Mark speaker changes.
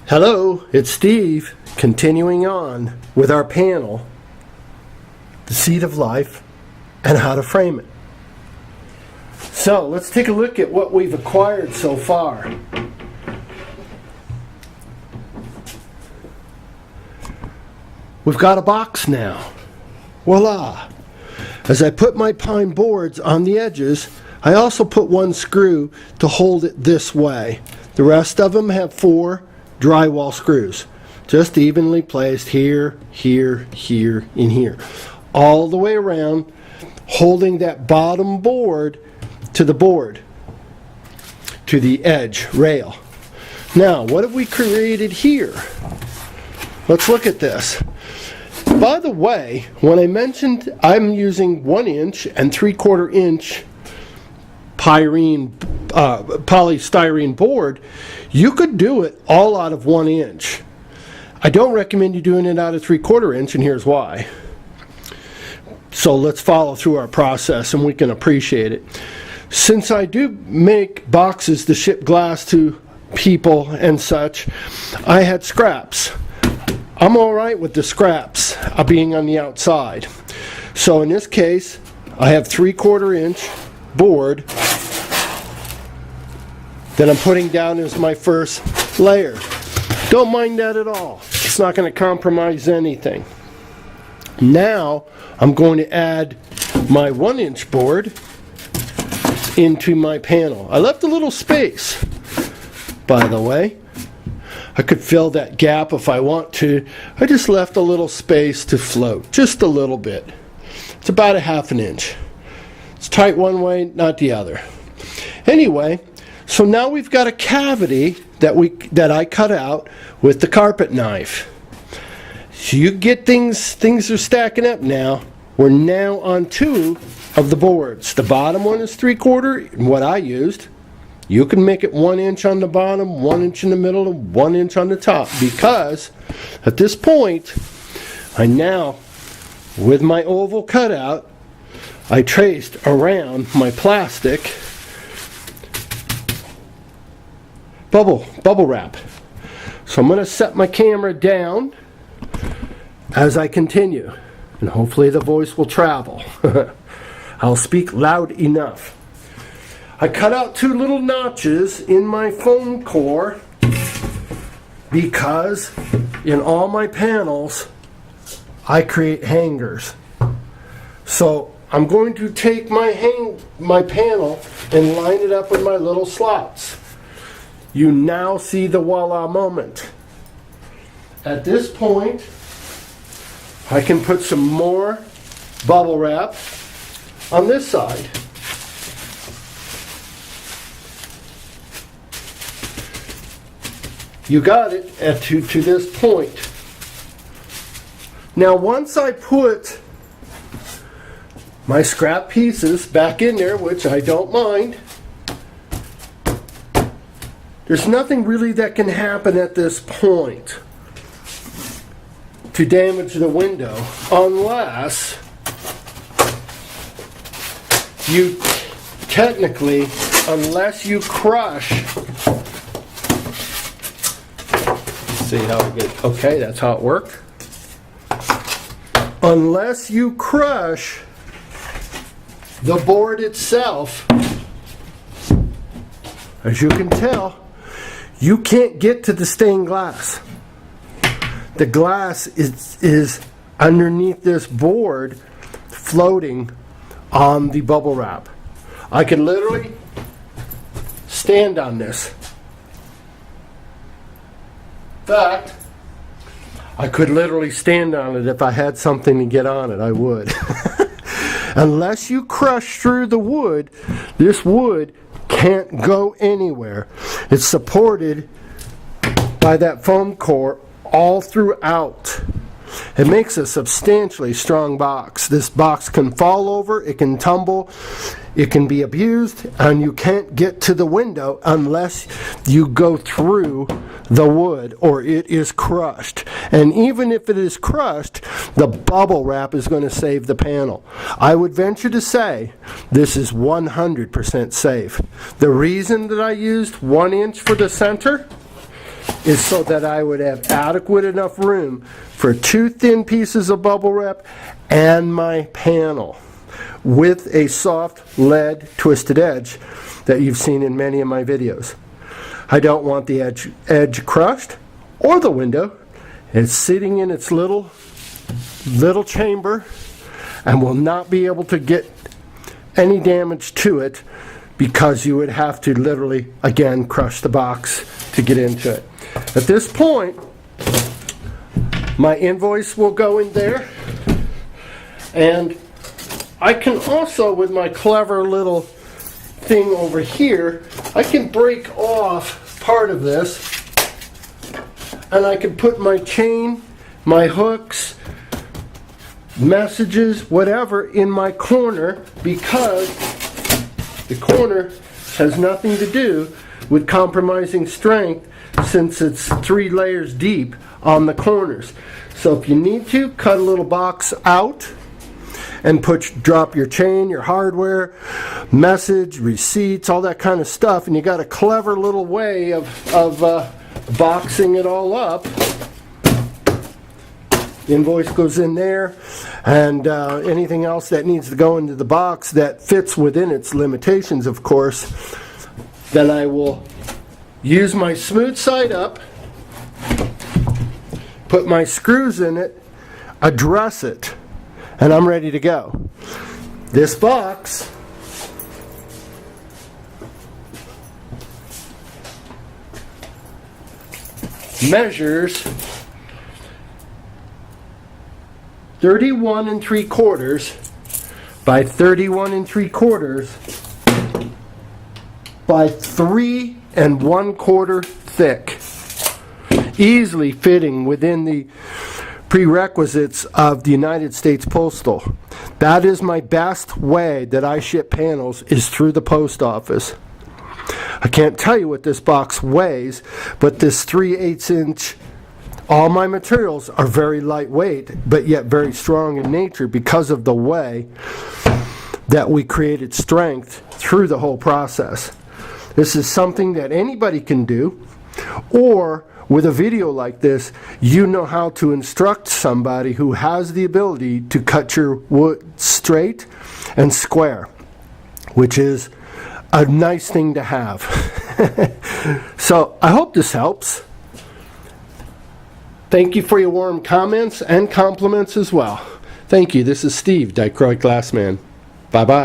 Speaker 1: Hello, it's Steve, continuing on with our panel, The Seed of Life and How to Frame It. So, let's take a look at what we've acquired so far. We've got a box now. Voila! As I put my pine boards on the edges, I also put one screw to hold it this way. The rest of them have 4 drywall screws, just evenly placed here, here, here, and here, all the way around, holding that bottom board, to the edge rail. Now, what have we created here? Let's look at this. By the way, when I mentioned I'm using 1 inch and 3/4 inch polystyrene board, you could do it all out of 1 inch. I don't recommend you doing it out of 3/4 inch, and here's why. So let's follow through our process and we can appreciate it. Since I do make boxes to ship glass to people and such, I had scraps. I'm alright with the scraps being on the outside. So in this case, I have 3/4 inch board that I'm putting down as my first layer. Don't mind that at all. It's not going to compromise anything. Now I'm going to add my 1 inch board into my panel. I left a little space, by the way. I could fill that gap if I want to. I just left a little space to float, just a little bit. It's about a 1/2 inch. It's tight one way, not the other. Anyway, so now we've got a cavity that I cut out with the carpet knife. So you get things are stacking up now. We're now on 2 of the boards. The bottom one is 3/4, what I used. You can make it 1 inch on the bottom, 1 inch in the middle, and 1 inch on the top, because at this point, I now, with my oval cutout, I traced around my plastic bubble wrap. So I'm going to set my camera down as I continue, and hopefully the voice will travel. I'll speak loud enough. I cut out 2 little notches in my foam core because in all my panels I create hangers. So I'm going to take my panel and line it up with my little slots. You now see the voila moment. At this point, I can put some more bubble wrap on this side. You got it to this point. Now once I put my scrap pieces back in there, which I don't mind, there's nothing really that can happen at this point to damage the window unless you crush. See how I get, okay, that's how it worked. Unless you crush the board itself, as you can tell, you can't get to the stained glass. The glass is underneath this board, floating on the bubble wrap. I can literally stand on this. In fact, I could literally stand on it if I had something to get on it, I would. Unless you crush through the wood, this wood can't go anywhere. It's supported by that foam core all throughout. It makes a substantially strong box. This box can fall over, it can tumble, it can be abused, and you can't get to the window unless you go through the wood or it is crushed. And even if it is crushed, the bubble wrap is going to save the panel. I would venture to say this is 100% safe. The reason that I used 1 inch for the center is so that I would have adequate enough room for 2 thin pieces of bubble wrap and my panel with a soft lead twisted edge that you've seen in many of my videos. I don't want the edge crushed or the window. It's sitting in its little chamber and will not be able to get any damage to it, because you would have to literally, again, crush the box to get into it. At this point, my invoice will go in there, and I can also, with my clever little thing over here, I can break off part of this, and I can put my chain, my hooks, messages, whatever, in my corner, because the corner has nothing to do with compromising strength, since it's 3 layers deep on the corners. So if you need to, cut a little box out and drop your chain, your hardware, message, receipts, all that kind of stuff, and you got a clever little way of boxing it all up. The invoice goes in there, and anything else that needs to go into the box that fits within its limitations, of course, then I will use my smooth side up, put my screws in it, address it, and I'm ready to go. This box measures 31 3/4 by 31 3/4 by 3 1/4 thick, easily fitting within the prerequisites of the United States Postal. That is my best way that I ship panels, is through the post office. I can't tell you what this box weighs, but this 3/8 inch, all my materials are very lightweight, but yet very strong in nature, because of the way that we created strength through the whole process. This is something that anybody can do, or with a video like this, you know how to instruct somebody who has the ability to cut your wood straight and square, which is a nice thing to have. So I hope this helps. Thank you for your warm comments and compliments as well. Thank you. This is Steve, Dichroic Glassman. Bye-bye.